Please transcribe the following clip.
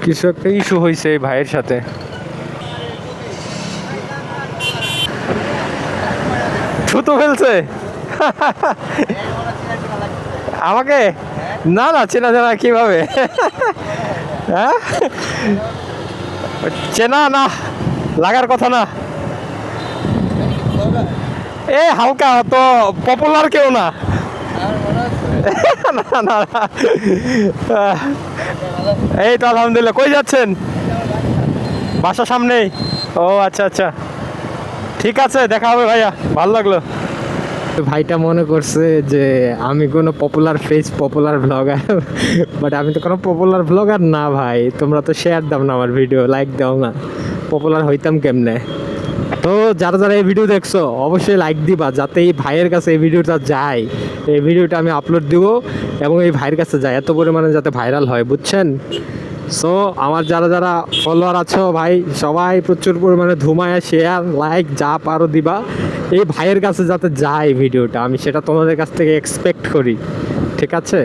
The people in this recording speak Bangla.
কিছু একটা ইস্যু হয়েছে এই ভাইয়ের সাথে। থুতু ফেলছে আমাকে? না না, চেনা জানা কিভাবে? হ্যাঁ, চেনা না, লাগার কথা না। এ হালকা, তো পপুলার কেউ না। না না না। এই তো আলহামদুলিল্লাহ। কই যাচ্ছেন? বাসার সামনেই। ও আচ্ছা আচ্ছা, ঠিক আছে, দেখা হবে ভাইয়া, ভালো লাগলো। ভাইটা মনে করছে যে আমি কোনো popular face, popular blogger, but আমি তো কোনো পপুলার ব্লগার না ভাই। তোমরা তো শেয়ার দাও না আমার ভিডিও, লাইক দাও না, পপুলার হইতাম কেমনে? তো যারা যারা এই ভিডিও দেখছো অবশ্যই লাইক দিবা, যাতে এই ভাইয়ের কাছে এই ভিডিওটা যায়। এই ভিডিওটা আমি আপলোড দিব এবং এই ভাইয়ের কাছে যায়, এত পরিমাণে যাতে ভাইরাল হয়, বুঝছেন? সো আমার যারা যারা ফলোয়ার আছো ভাই, সবাই প্রচুর পরিমাণে ধুমায়া শেয়ার লাইক যা পারো দিবা, এই ভাইয়ের কাছে যাতে যায় ভিডিওটা, আমি সেটা তোমাদের কাছ থেকে এক্সপেক্ট করি, ঠিক আছে?